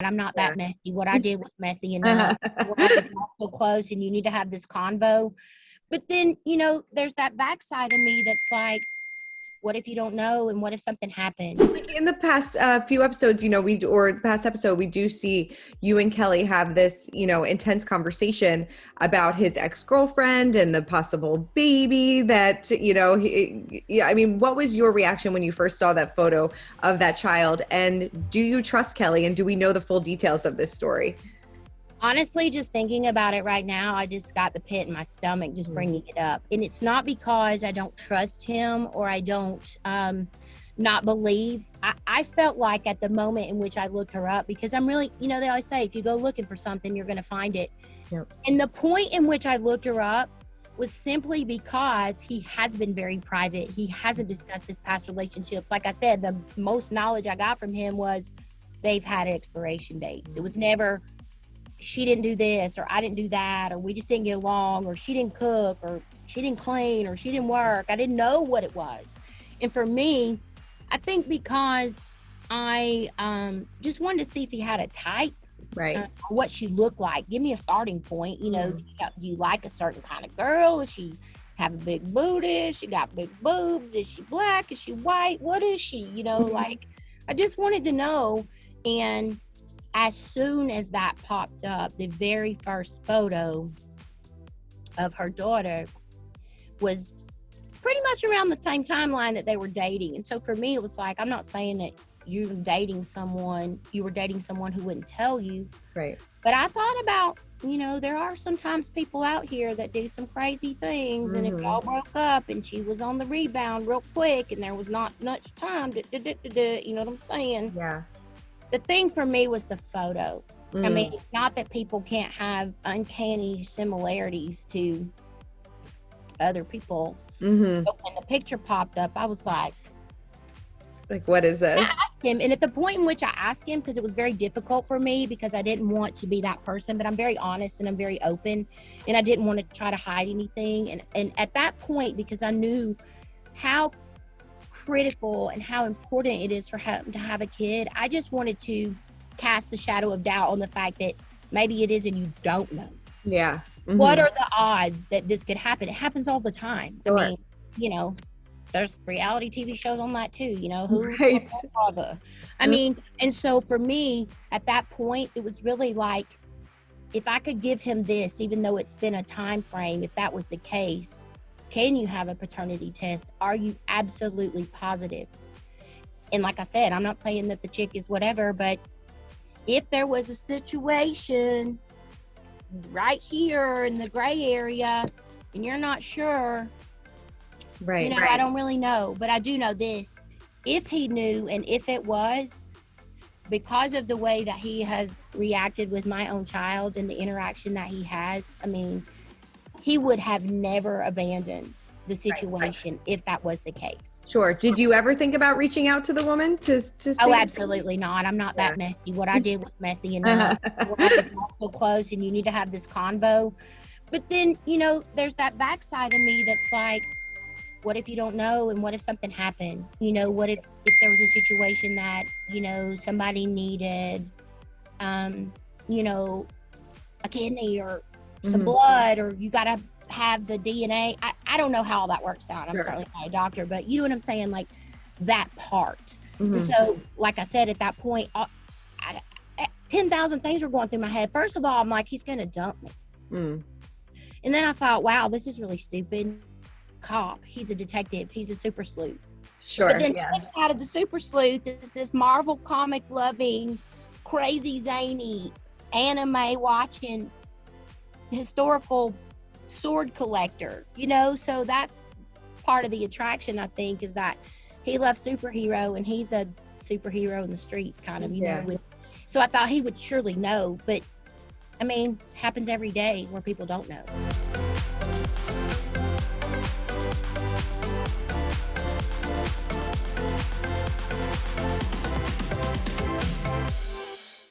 I'm not Yeah. that messy. What I did was messy enough. We're not to talk so close and you need to have this convo. But then, there's that backside of me that's like, what if you don't know? And what if something happened? Like in the past few episodes, past episode, we do see you and Kelly have this, intense conversation about his ex-girlfriend and the possible baby that, what was your reaction when you first saw that photo of that child? And do you trust Kelly? And do we know the full details of this story? Honestly, just thinking about it right now, I just got the pit in my stomach just bringing it up. And it's not because I don't trust him or I don't not believe. I felt like at the moment in which I looked her up, because I'm really, they always say, if you go looking for something, you're going to find it. Yep. And the point in which I looked her up was simply because he has been very private. He hasn't discussed his past relationships. Like I said, the most knowledge I got from him was they've had expiration dates. It was never, she didn't do this or I didn't do that, or we just didn't get along, or she didn't cook, or she didn't clean, or she didn't work. I didn't know what it was. And for me, I think because I just wanted to see if he had a type, right? What she looked like. Give me a starting point. Do you like a certain kind of girl? Does she have a big booty? She got big boobs? Is she black? Is she white? What is she? Like, I just wanted to know. And as soon as that popped up, the very first photo of her daughter was pretty much around the same timeline that they were dating. And so for me, it was like, I'm not saying that you were dating someone who wouldn't tell you. Right. But I thought about, there are sometimes people out here that do some crazy things, and if it all broke up and she was on the rebound real quick and there was not much time, you know what I'm saying? Yeah. The thing for me was the photo. I mean, not that people can't have uncanny similarities to other people. But when the picture popped up, I was like, what is this? I asked him, and at the point in which I asked him, because it was very difficult for me because I didn't want to be that person, but I'm very honest and I'm very open, and I didn't want to try to hide anything. And at that point, because I knew how critical and how important it is for him to have a kid, I just wanted to cast the shadow of doubt on the fact that maybe it is and you don't know. Yeah. What are the odds that this could happen? It happens all the time. Sure. I mean, there's reality TV shows on that too, Right. I mean, and so for me at that point, it was really like, if I could give him this, even though it's been a time frame, if that was the case, can you have a paternity test? Are you absolutely positive? And like I said, I'm not saying that the chick is whatever, but if there was a situation right here in the gray area and you're not sure, right, I don't really know, but I do know this. If he knew, and if it was, because of the way that he has reacted with my own child and the interaction that he has, I mean, he would have never abandoned the situation if that was the case. Sure. Did you ever think about reaching out to the woman to see? Oh, absolutely not. I'm not that messy. What I did was messy enough. We're not to talk so close and you need to have this convo. But then, there's that backside of me that's like, what if you don't know? And what if something happened? What if there was a situation that, somebody needed, a kidney or some blood, or you got to have the DNA. I don't know how all that works out. I'm certainly not a doctor, but you know what I'm saying? Like that part. And so, like I said, at that point, 10,000 things were going through my head. First of all, I'm like, he's going to dump me. And then I thought, wow, this is really stupid. Cop, he's a detective, he's a super sleuth. Sure. But then the flip side of the super sleuth is this Marvel comic loving, crazy zany, anime watching, historical sword collector, so that's part of the attraction, I think, is that he loves superhero and he's a superhero in the streets kind of, know. So I thought he would surely know, but I mean, happens every day where people don't know.